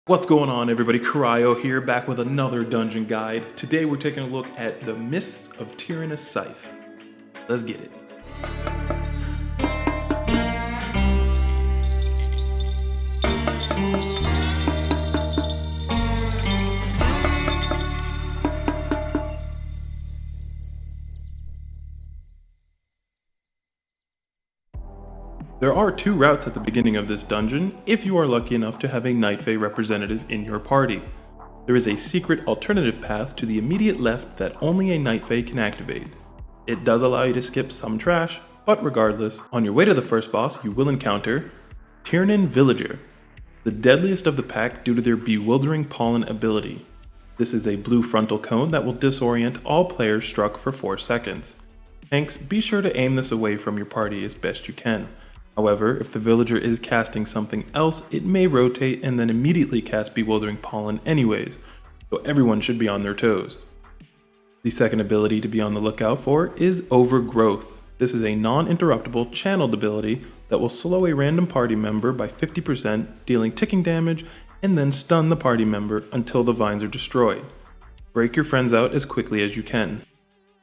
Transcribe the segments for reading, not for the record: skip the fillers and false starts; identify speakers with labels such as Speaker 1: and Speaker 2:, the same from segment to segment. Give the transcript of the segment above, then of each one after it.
Speaker 1: What's going on, everybody? Cryo here, back with another dungeon guide. Today we're taking a look at the Mists of Tirna Scithe. Let's get it. There are two routes at the beginning of this dungeon if you are lucky enough to have a Night Fae representative in your party. There is a secret alternative path to the immediate left that only a Night Fae can activate. It does allow you to skip some trash, but regardless, on your way to the first boss you will encounter Tirnan Villager, the deadliest of the pack due to their bewildering pollen ability. This is a blue frontal cone that will disorient all players struck for 4 seconds. Tanks, be sure to aim this away from your party as best you can. However, if the villager is casting something else, it may rotate and then immediately cast Bewildering Pollen anyways, so everyone should be on their toes. The second ability to be on the lookout for is Overgrowth. This is a non-interruptible channeled ability that will slow a random party member by 50%, dealing ticking damage, and then stun the party member until the vines are destroyed. Break your friends out as quickly as you can.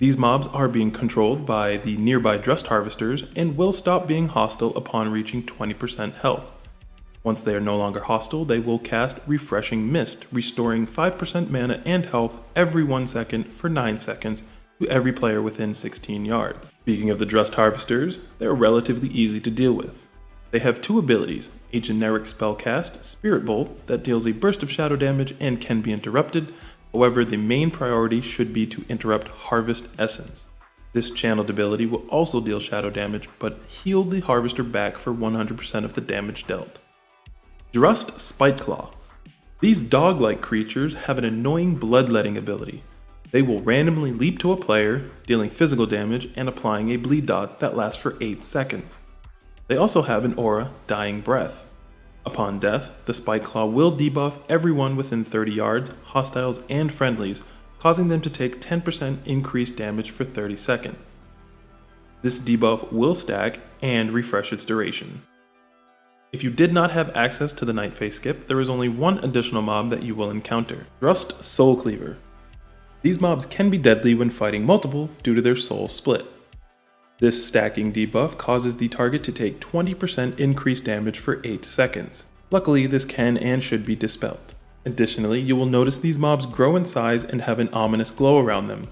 Speaker 1: These mobs are being controlled by the nearby Drust Harvesters and will stop being hostile upon reaching 20% health. Once they are no longer hostile, they will cast Refreshing Mist, restoring 5% mana and health every 1 second for 9 seconds to every player within 16 yards. Speaking of the Drust Harvesters, they are relatively easy to deal with. They have two abilities, a generic spellcast, Spirit Bolt, that deals a burst of shadow damage and can be interrupted. However, the main priority should be to interrupt Harvest Essence. This channeled ability will also deal shadow damage, but heal the Harvester back for 100% of the damage dealt. Drust Spiteclaw. These dog-like creatures have an annoying bloodletting ability. They will randomly leap to a player, dealing physical damage and applying a bleed dot that lasts for 8 seconds. They also have an aura, Dying Breath. Upon death, the Spiteclaw will debuff everyone within 30 yards, hostiles and friendlies, causing them to take 10% increased damage for 30 seconds. This debuff will stack and refresh its duration. If you did not have access to the Night Fae skip, there is only one additional mob that you will encounter, Drust Soul Cleaver. These mobs can be deadly when fighting multiple due to their soul split. This stacking debuff causes the target to take 20% increased damage for 8 seconds. Luckily, this can and should be dispelled. Additionally, you will notice these mobs grow in size and have an ominous glow around them.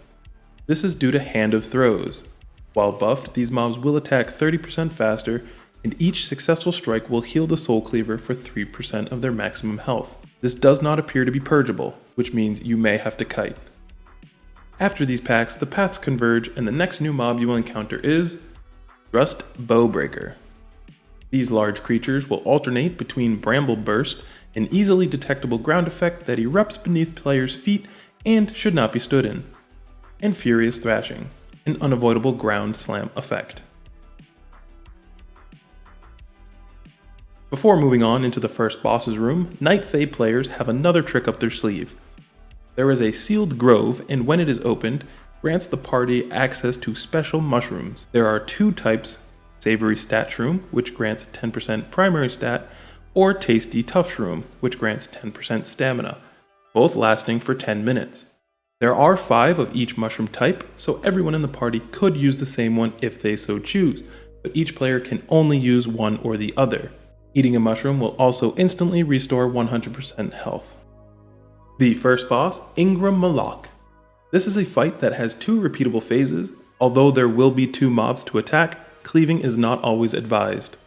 Speaker 1: This is due to Hand of Throws. While buffed, these mobs will attack 30% faster, and each successful strike will heal the Soul Cleaver for 3% of their maximum health. This does not appear to be purgeable, which means you may have to kite. After these packs, the paths converge and the next new mob you will encounter is Drust Bowbreaker. These large creatures will alternate between Bramble Burst, an easily detectable ground effect that erupts beneath players' feet and should not be stood in, and Furious Thrashing, an unavoidable ground slam effect. Before moving on into the first boss's room, Night Fae players have another trick up their sleeve. There is a sealed grove, and when it is opened, grants the party access to special mushrooms. There are two types, Savory Stat Shroom, which grants 10% primary stat, or Tasty Tough Shroom, which grants 10% stamina, both lasting for 10 minutes. There are 5 of each mushroom type, so everyone in the party could use the same one if they so choose, but each player can only use one or the other. Eating a mushroom will also instantly restore 100% health. The first boss, Ingra Maloch. This is a fight that has 2 repeatable phases. Although there will be 2 mobs to attack, cleaving is not always advised.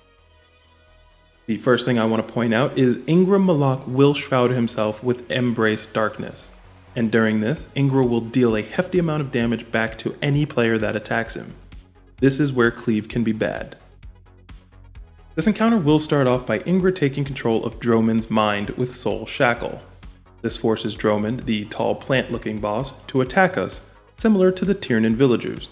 Speaker 1: The first thing I want to point out is Ingra Maloch will shroud himself with Embrace Darkness, and during this, Ingra will deal a hefty amount of damage back to any player that attacks him. This is where cleave can be bad. This encounter will start off by Ingra taking control of Droman's mind with Soul Shackle. This forces Droman, the tall plant-looking boss, to attack us, similar to the Tirnan villagers.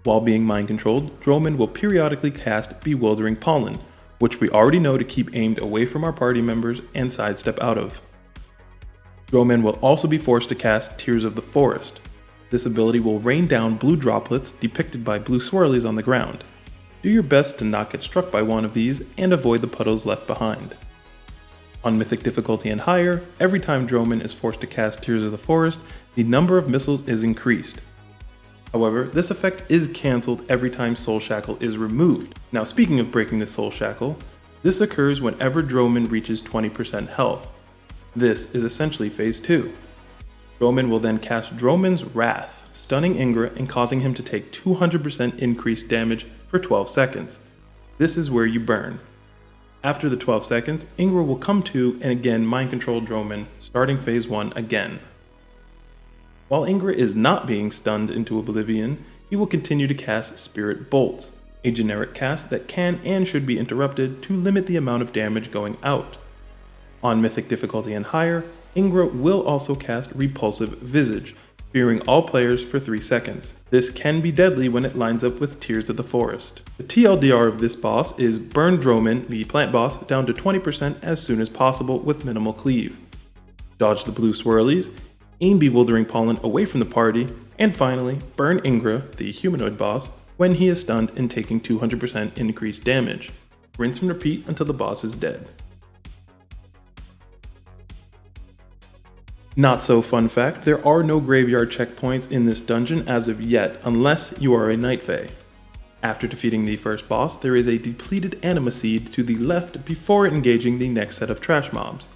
Speaker 1: While being mind-controlled, Droman will periodically cast Bewildering Pollen, which we already know to keep aimed away from our party members and sidestep out of. Droman will also be forced to cast Tears of the Forest. This ability will rain down blue droplets depicted by blue swirlies on the ground. Do your best to not get struck by one of these and avoid the puddles left behind. On Mythic difficulty and higher, every time Droman is forced to cast Tears of the Forest, the number of missiles is increased. However, this effect is cancelled every time Soul Shackle is removed. Now speaking of breaking the Soul Shackle, this occurs whenever Droman reaches 20% health. This is essentially phase 2. Droman will then cast Droman's Wrath, stunning Ingra and causing him to take 200% increased damage for 12 seconds. This is where you burn. After the 12 seconds, Ingra will come to and again mind control Droman, starting phase 1 again. While Ingra is not being stunned into oblivion, he will continue to cast Spirit Bolts, a generic cast that can and should be interrupted to limit the amount of damage going out. On Mythic difficulty and higher, Ingra will also cast Repulsive Visage, fearing all players for 3 seconds. This can be deadly when it lines up with Tears of the Forest. The TLDR of this boss is burn Droman, the plant boss, down to 20% as soon as possible with minimal cleave. Dodge the blue swirlies, aim Bewildering Pollen away from the party, and finally, burn Ingra, the humanoid boss, when he is stunned and taking 200% increased damage. Rinse and repeat until the boss is dead. Not so fun fact, there are no graveyard checkpoints in this dungeon as of yet, unless you are a Night Fae. After defeating the first boss, there is a depleted anima seed to the left before engaging the next set of trash mobs.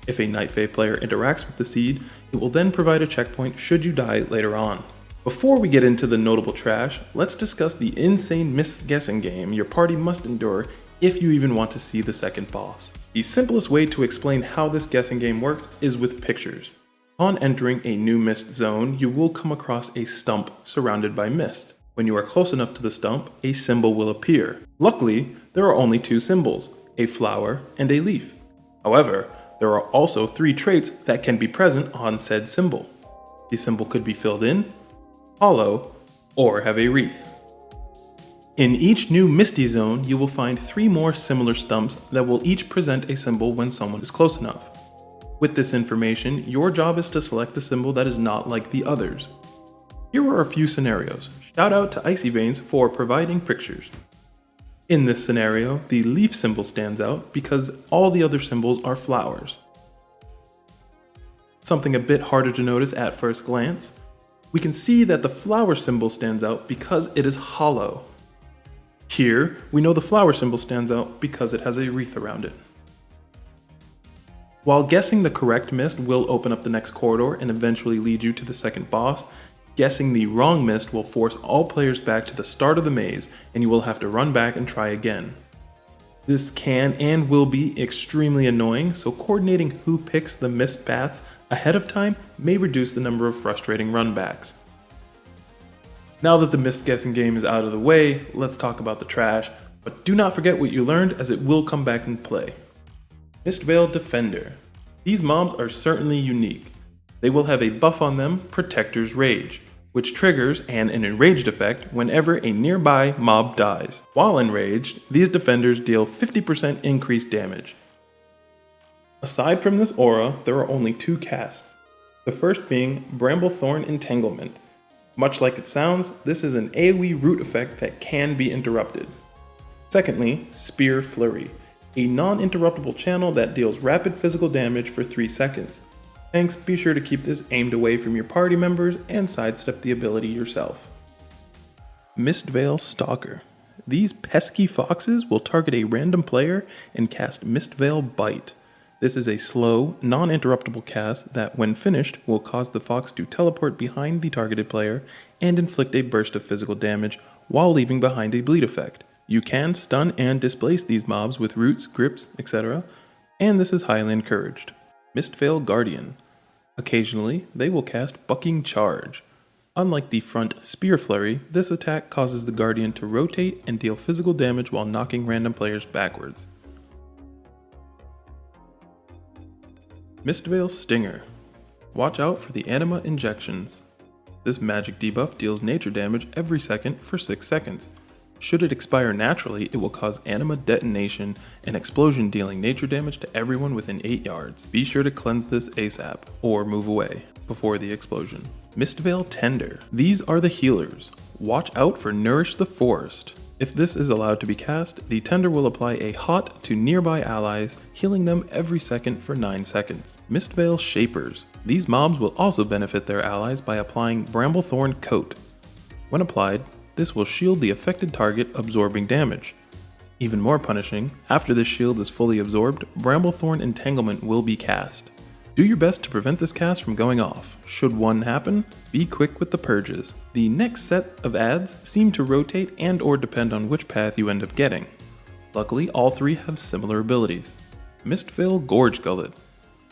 Speaker 1: If a Night Fae player interacts with the seed, it will then provide a checkpoint should you die later on. Before we get into the notable trash, let's discuss the insane Mists guessing game your party must endure if you even want to see the second boss. The simplest way to explain how this guessing game works is with pictures. Upon entering a new mist zone, you will come across a stump surrounded by mist. When you are close enough to the stump, a symbol will appear. Luckily, there are only 2 symbols, a flower and a leaf. However, there are also 3 traits that can be present on said symbol. The symbol could be filled in, hollow, or have a wreath. In each new misty zone, you will find 3 more similar stumps that will each present a symbol when someone is close enough. With this information, your job is to select the symbol that is not like the others. Here are a few scenarios. Shout out to Icy Veins for providing pictures. In this scenario, the leaf symbol stands out because all the other symbols are flowers. Something a bit harder to notice at first glance, we can see that the flower symbol stands out because it is hollow. Here, we know the flower symbol stands out because it has a wreath around it. While guessing the correct mist will open up the next corridor and eventually lead you to the second boss, guessing the wrong mist will force all players back to the start of the maze and you will have to run back and try again. This can and will be extremely annoying, so coordinating who picks the mist paths ahead of time may reduce the number of frustrating runbacks. Now that the mist guessing game is out of the way, let's talk about the trash, but do not forget what you learned as it will come back in play. Mistveil Defender. These mobs are certainly unique. They will have a buff on them, Protector's Rage, which triggers an enraged effect whenever a nearby mob dies. While enraged, these defenders deal 50% increased damage. Aside from this aura, there are only 2 casts. The first being Bramblethorn Entanglement. Much like it sounds, this is an AoE root effect that can be interrupted. Secondly, Spear Flurry, a non-interruptible channel that deals rapid physical damage for 3 seconds. Thanks, be sure to keep this aimed away from your party members and sidestep the ability yourself. Mistveil Stalker. These pesky foxes will target a random player and cast Mistveil Bite. This is a slow, non-interruptible cast that, when finished, will cause the fox to teleport behind the targeted player and inflict a burst of physical damage while leaving behind a bleed effect. You can stun and displace these mobs with roots, grips, etc., and this is highly encouraged. Mistveil Guardian. Occasionally, they will cast Bucking Charge. Unlike the front Spear Flurry, this attack causes the Guardian to rotate and deal physical damage while knocking random players backwards. Mistveil Stinger. Watch out for the anima injections. This magic debuff deals nature damage every second for 6 seconds. Should it expire naturally, it will cause anima detonation, an explosion dealing nature damage to everyone within 8 yards. Be sure to cleanse this ASAP, or move away, before the explosion. Mistveil Tender. These are the healers. Watch out for Nourish the Forest. If this is allowed to be cast, the tender will apply a hot to nearby allies, healing them every second for 9 seconds. Mistveil Shapers. These mobs will also benefit their allies by applying Bramblethorn Coat. When applied, this will shield the affected target, absorbing damage. Even more punishing, after this shield is fully absorbed, Bramblethorn Entanglement will be cast. Do your best to prevent this cast from going off. Should one happen, be quick with the purges. The next set of adds seem to rotate and or depend on which path you end up getting. Luckily, all three have similar abilities. Mistveil Gorge Gullet.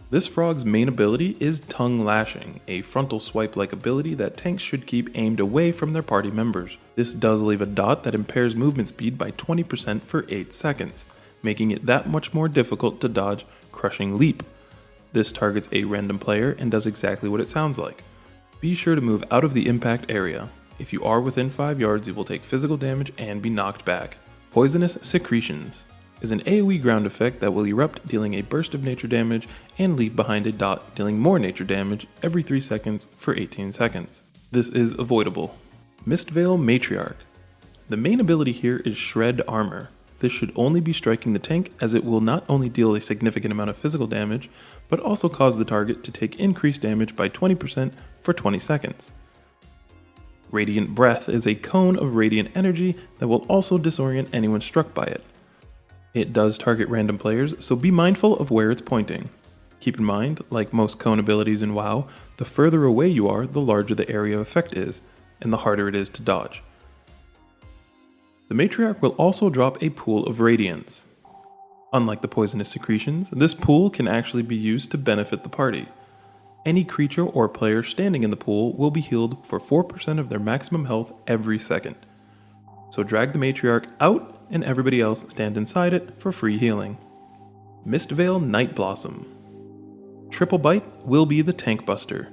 Speaker 1: This frog's main ability is Tongue Lashing, a frontal swipe-like ability that tanks should keep aimed away from their party members. This does leave a dot that impairs movement speed by 20% for 8 seconds, making it that much more difficult to dodge Crushing Leap. This targets a random player and does exactly what it sounds like. Be sure to move out of the impact area. If you are within 5 yards, you will take physical damage and be knocked back. Poisonous Secretions is an AoE ground effect that will erupt, dealing a burst of nature damage and leave behind a dot, dealing more nature damage every 3 seconds for 18 seconds. This is avoidable. Mistveil Matriarch. The main ability here is Shred Armor. This should only be striking the tank, as it will not only deal a significant amount of physical damage, but also cause the target to take increased damage by 20% for 20 seconds. Radiant Breath is a cone of radiant energy that will also disorient anyone struck by it. It does target random players, so be mindful of where it's pointing. Keep in mind, like most cone abilities in WoW, the further away you are, the larger the area of effect is, and the harder it is to dodge. The Matriarch will also drop a Pool of Radiance. Unlike the Poisonous Secretions, this pool can actually be used to benefit the party. Any creature or player standing in the pool will be healed for 4% of their maximum health every second. So drag the Matriarch out and everybody else stand inside it for free healing. Mistveil Night Blossom. Triple Bite will be the Tank Buster,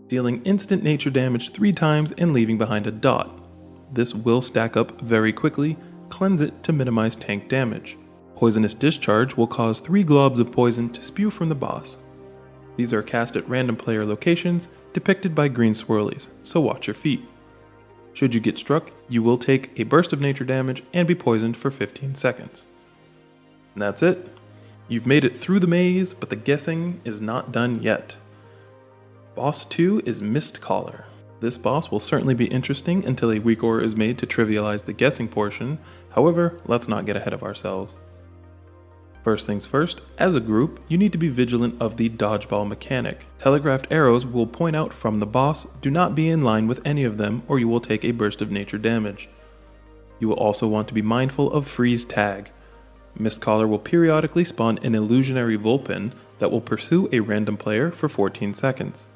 Speaker 1: dealing instant nature damage 3 times and leaving behind a dot. This will stack up very quickly, cleanse it to minimize tank damage. Poisonous Discharge will cause 3 globs of poison to spew from the boss. These are cast at random player locations, depicted by green swirlies, so watch your feet. Should you get struck, you will take a burst of nature damage and be poisoned for 15 seconds. And that's it. You've made it through the maze, but the guessing is not done yet. Boss 2 is Mistcaller. This boss will certainly be interesting until a weak ore is made to trivialize the guessing portion. However, let's not get ahead of ourselves. First things first, as a group, you need to be vigilant of the dodgeball mechanic. Telegraphed arrows will point out from the boss. Do not be in line with any of them, or you will take a burst of nature damage. You will also want to be mindful of freeze tag. Mistcaller will periodically spawn an illusionary Vulpin that will pursue a random player for 14 seconds.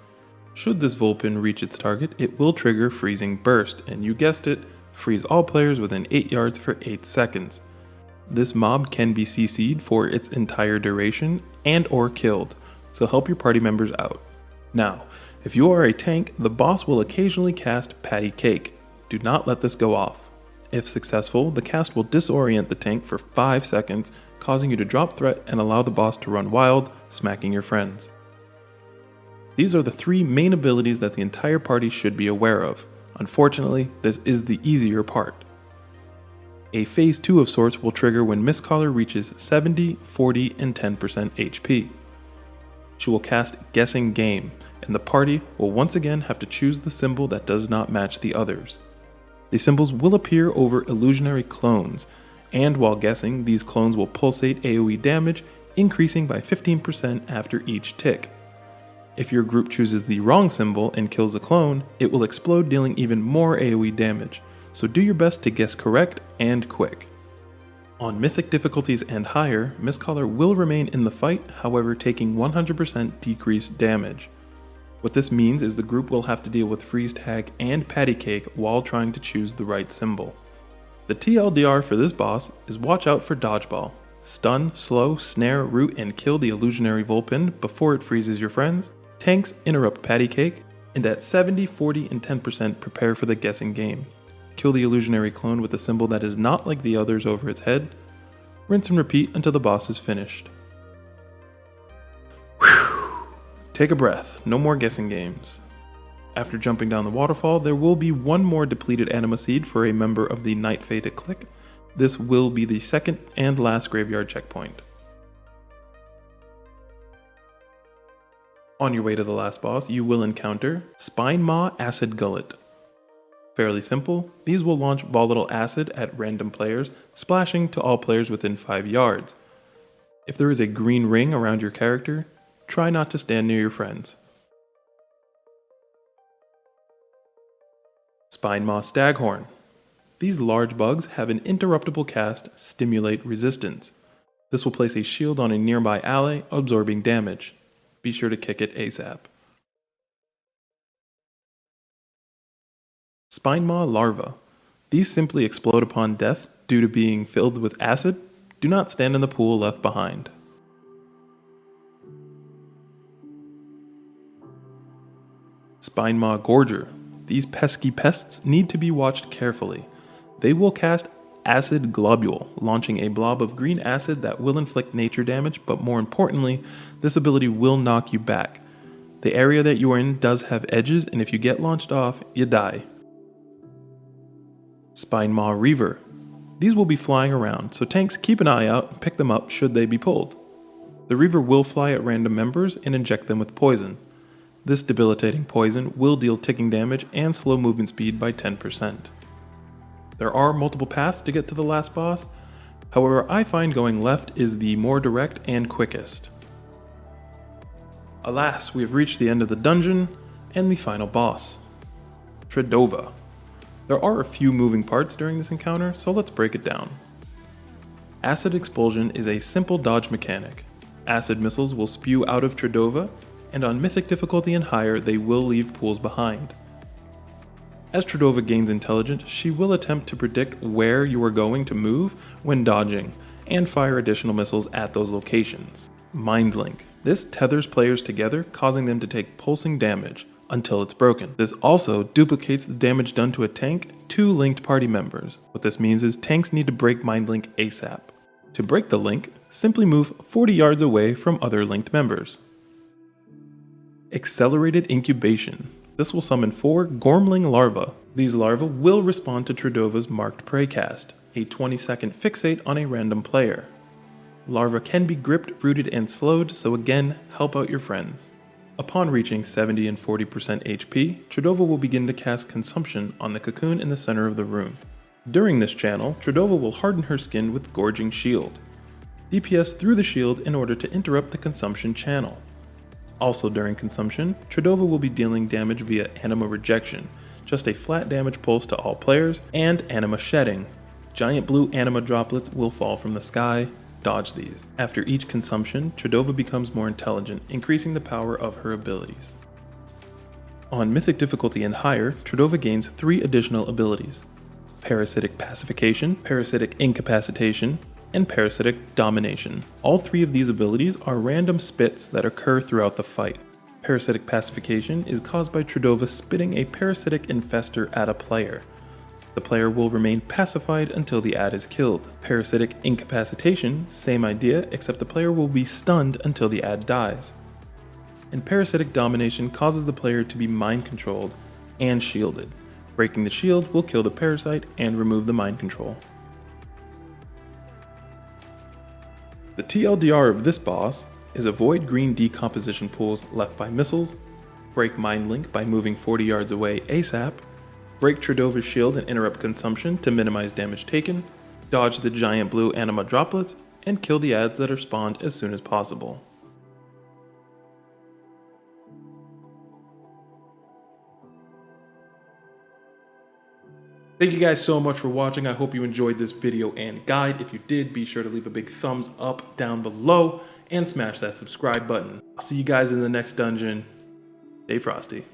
Speaker 1: Should this Vulpin reach its target, it will trigger Freezing Burst, and you guessed it, freeze all players within 8 yards for 8 seconds. This mob can be CC'd for its entire duration and or killed, so help your party members out. Now, if you are a tank, the boss will occasionally cast Patty Cake. Do not let this go off. If successful, the cast will disorient the tank for 5 seconds, causing you to drop threat and allow the boss to run wild, smacking your friends. These are the 3 main abilities that the entire party should be aware of. Unfortunately, this is the easier part. A phase 2 of sorts will trigger when Mistcaller reaches 70, 40, and 10% HP. She will cast Guessing Game, and the party will once again have to choose the symbol that does not match the others. The symbols will appear over illusionary clones, and while guessing, these clones will pulsate AoE damage, increasing by 15% after each tick. If your group chooses the wrong symbol and kills the clone, it will explode, dealing even more AoE damage, so do your best to guess correct and quick. On Mythic difficulties and higher, Mistcaller will remain in the fight, however taking 100% decreased damage. What this means is the group will have to deal with Freeze Tag and Patty Cake while trying to choose the right symbol. The TLDR for this boss is watch out for Dodgeball. Stun, slow, snare, root, and kill the illusionary Vulpin before it freezes your friends. Tanks interrupt Patty Cake, and at 70, 40, and 10% prepare for the Guessing Game. Kill the illusionary clone with a symbol that is not like the others over its head. Rinse and repeat until the boss is finished. Whew. Take a breath, no more guessing games. After jumping down the waterfall, there will be one more depleted anima seed for a member of the Night Fae to click. This will be the second and last graveyard checkpoint. On your way to the last boss, you will encounter Spine Maw Acid Gullet. Fairly simple, these will launch volatile acid at random players, splashing to all players within 5 yards. If there is a green ring around your character, try not to stand near your friends. Spine Maw Staghorn. These large bugs have an interruptible cast, Stimulate Resistance. This will place a shield on a nearby ally, absorbing damage. Be sure to kick it ASAP. Spine Maw Larva. These simply explode upon death due to being filled with acid. Do not stand in the pool left behind. Spine Maw Gorger. These pesky pests need to be watched carefully. They will cast Acid Globule, launching a blob of green acid that will inflict nature damage, but more importantly, this ability will knock you back. The area that you are in does have edges, and if you get launched off, you die. Spine Maw Reaver. These will be flying around, so tanks keep an eye out and pick them up should they be pulled. The Reaver will fly at random members and inject them with poison. This debilitating poison will deal ticking damage and slow movement speed by 10%. There are multiple paths to get to the last boss, however I find going left is the more direct and quickest. Alas, we have reached the end of the dungeon and the final boss, Tred'ova. There are a few moving parts during this encounter, so let's break it down. Acid Expulsion is a simple dodge mechanic. Acid missiles will spew out of Tred'ova, and on Mythic difficulty and higher they will leave pools behind. As Tred'ova gains intelligence, she will attempt to predict where you are going to move when dodging, and fire additional missiles at those locations. Mind Link. This tethers players together, causing them to take pulsing damage until it's broken. This also duplicates the damage done to a tank to linked party members. What this means is tanks need to break Mind Link ASAP. To break the link, simply move 40 yards away from other linked members. Accelerated Incubation. This will summon 4 Gormling larvae. These larvae will respond to Tred'ova's marked prey cast, a 20-second fixate on a random player. Larvae can be gripped, rooted, and slowed, so again, help out your friends. Upon reaching 70 and 40% HP, Tred'ova will begin to cast Consumption on the cocoon in the center of the room. During this channel, Tred'ova will harden her skin with Gorging Shield. DPS through the shield in order to interrupt the Consumption channel. Also during Consumption, Tred'ova will be dealing damage via Anima Rejection, just a flat damage pulse to all players, and Anima Shedding. Giant blue Anima droplets will fall from the sky. Dodge these. After each consumption, Tred'ova becomes more intelligent, increasing the power of her abilities. On Mythic difficulty and higher, Tred'ova gains 3 additional abilities: Parasitic Pacification, Parasitic Incapacitation, and Parasitic Domination. All 3 of these abilities are random spits that occur throughout the fight. Parasitic Pacification is caused by Tred'ova spitting a parasitic infester at a player. The player will remain pacified until the ad is killed. Parasitic Incapacitation, same idea, except the player will be stunned until the ad dies. And Parasitic Domination causes the player to be mind controlled and shielded. Breaking the shield will kill the parasite and remove the mind control. The TLDR of this boss is avoid green decomposition pools left by missiles, break Mind Link by moving 40 yards away ASAP, break Tred'ova's shield and interrupt consumption to minimize damage taken, dodge the giant blue anima droplets, and kill the ads that are spawned as soon as possible. Thank you guys so much for watching. I hope you enjoyed this video and guide. If you did, be sure to leave a big thumbs up down below and smash that subscribe button. I'll see you guys in the next dungeon. Stay frosty.